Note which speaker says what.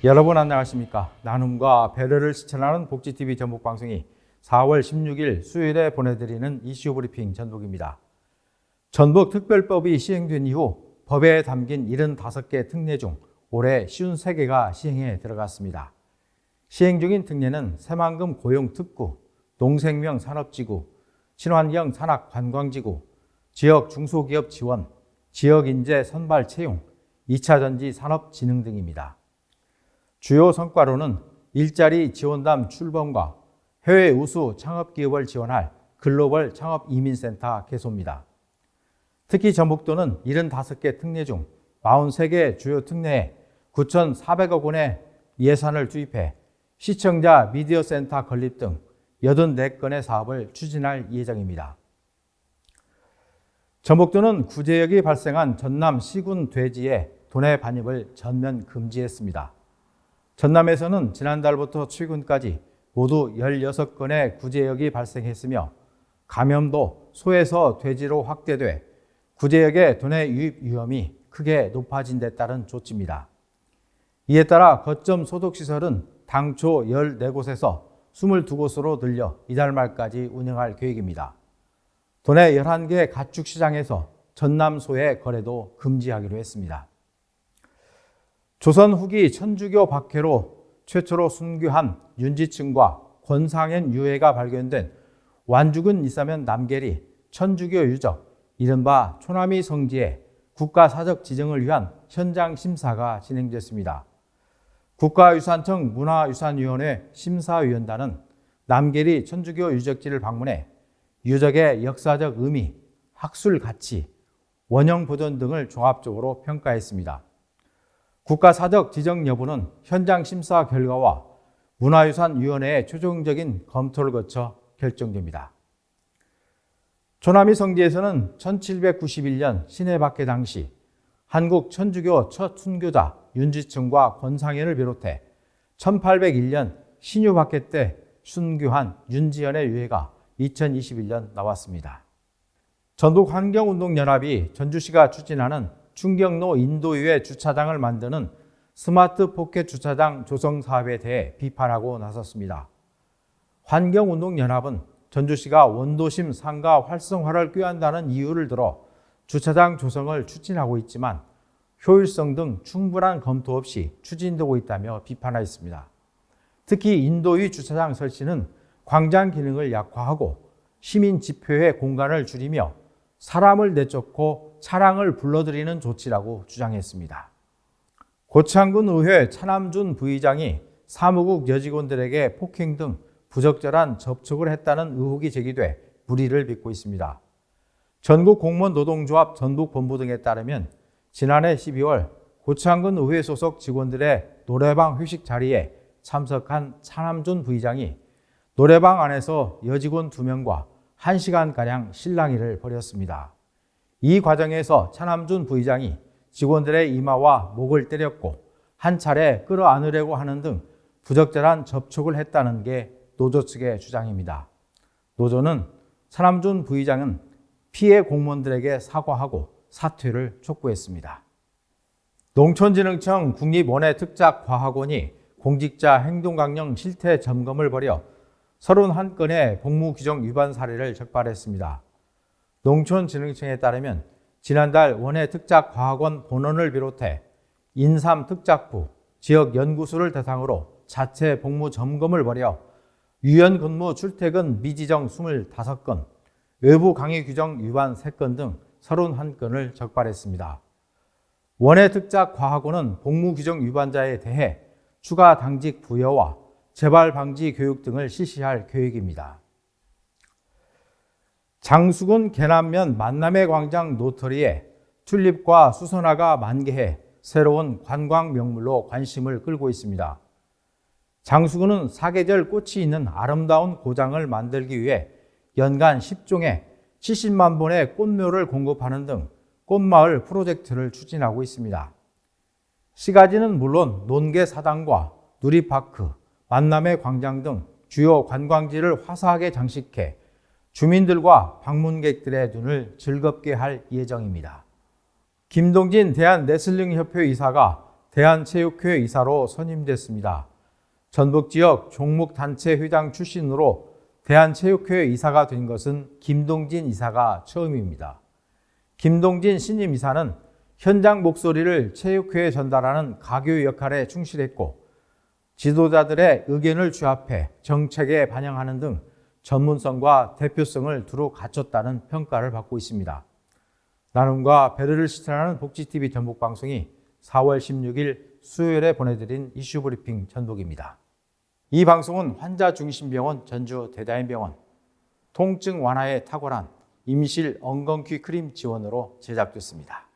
Speaker 1: 여러분 안녕하십니까? 나눔과 배려를 실천하는 복지TV 전북방송이 4월 16일 수요일에 보내드리는 이슈 브리핑 전북입니다. 전북특별법이 시행된 이후 법에 담긴 75개 특례 중 올해 53개가 시행에 들어갔습니다. 시행 중인 특례는 새만금 고용특구, 농생명 산업지구, 친환경 산악관광지구, 지역 중소기업 지원, 지역인재 선발 채용, 2차전지 산업진흥 등입니다. 주요 성과로는 일자리 지원담 출범과 해외 우수 창업기업을 지원할 글로벌 창업이민센터 개소입니다. 특히 전북도는 75개 특례 중 43개 주요 특례에 9,400억 원의 예산을 투입해 시청자 미디어 센터 건립 등 84건의 사업을 추진할 예정입니다. 전북도는 구제역이 발생한 전남 시군 돼지의 도내 반입을 전면 금지했습니다. 전남에서는 지난달부터 최근까지 모두 16건의 구제역이 발생했으며 감염도 소에서 돼지로 확대돼 구제역의 도내 유입 위험이 크게 높아진 데 따른 조치입니다. 이에 따라 거점 소독시설은 당초 14곳에서 22곳으로 늘려 이달 말까지 운영할 계획입니다. 도내 11개 가축시장에서 전남소의 거래도 금지하기로 했습니다. 조선 후기 천주교 박해로 최초로 순교한 윤지층과 권상현 유해가 발견된 완죽은 이사면 남계리 천주교 유적, 이른바 초남이 성지의 국가사적 지정을 위한 현장 심사가 진행됐습니다. 국가유산청 문화유산위원회 심사위원단은 남계리 천주교 유적지를 방문해 유적의 역사적 의미, 학술 가치, 원형 보존 등을 종합적으로 평가했습니다. 국가사적 지정 여부는 현장 심사 결과와 문화유산위원회의 최종적인 검토를 거쳐 결정됩니다. 초남이 성지에서는 1791년 신해 박해 당시 한국 천주교 첫 순교자 윤지층과 권상현을 비롯해 1801년 신유 박해 때 순교한 윤지연의 유해가 2021년 나왔습니다. 전북환경운동연합이 전주시가 추진하는 충경로 인도유해 주차장을 만드는 스마트 포켓 주차장 조성 사업에 대해 비판하고 나섰습니다. 환경운동연합은 전주시가 원도심 상가 활성화를 꾀한다는 이유를 들어 주차장 조성을 추진하고 있지만 효율성 등 충분한 검토 없이 추진되고 있다며 비판하였습니다. 특히 인도유 주차장 설치는 광장 기능을 약화하고 시민 집회의 공간을 줄이며 사람을 내쫓고 차량을 불러들이는 조치라고 주장했습니다. 고창군 의회 차남준 부의장이 사무국 여직원들에게 폭행 등 부적절한 접촉을 했다는 의혹이 제기돼 물의를 빚고 있습니다. 전국공무원노동조합 전북본부 등에 따르면 지난해 12월 고창군 의회 소속 직원들의 노래방 회식 자리에 참석한 차남준 부의장이 노래방 안에서 여직원 2명과 1시간가량 실랑이를 벌였습니다. 이 과정에서 차남준 부의장이 직원들의 이마와 목을 때렸고 한 차례 끌어안으려고 하는 등 부적절한 접촉을 했다는 게 노조 측의 주장입니다. 노조는 차남준 부의장은 피해 공무원들에게 사과하고 사퇴를 촉구했습니다. 농촌진흥청 국립원예특작과학원이 공직자 행동강령 실태 점검을 벌여 31건의 복무규정 위반 사례를 적발했습니다. 농촌진흥청에 따르면 지난달 원예특작과학원 본원을 비롯해 인삼특작부, 지역연구소를 대상으로 자체 복무 점검을 벌여 유연 근무 출퇴근 미지정 25건, 외부 강의 규정 위반 3건 등 31건을 적발했습니다. 원예특작과학원은 복무규정 위반자에 대해 추가 당직 부여와 재발 방지 교육 등을 실시할 계획입니다. 장수군 계남면 만남의 광장 노터리에 튤립과 수선화가 만개해 새로운 관광 명물로 관심을 끌고 있습니다. 장수군은 사계절 꽃이 있는 아름다운 고장을 만들기 위해 연간 10종의 70만 본의 꽃묘를 공급하는 등 꽃마을 프로젝트를 추진하고 있습니다. 시가지는 물론 논계사당과 누리파크, 만남의 광장 등 주요 관광지를 화사하게 장식해 주민들과 방문객들의 눈을 즐겁게 할 예정입니다. 김동진 대한레슬링협회 이사가 대한체육회 이사로 선임됐습니다. 전북지역 종목단체 회장 출신으로 대한체육회 이사가 된 것은 김동진 이사가 처음입니다. 김동진 신임 이사는 현장 목소리를 체육회에 전달하는 가교 역할에 충실했고 지도자들의 의견을 취합해 정책에 반영하는 등 전문성과 대표성을 두루 갖췄다는 평가를 받고 있습니다. 나눔과 배려를 실천하는 복지TV 전북방송이 4월 16일 수요일에 보내드린 이슈브리핑 전북입니다. 이 방송은 환자중심병원 전주 대다인병원, 통증 완화에 탁월한 임실 엉겅퀴 크림 지원으로 제작됐습니다.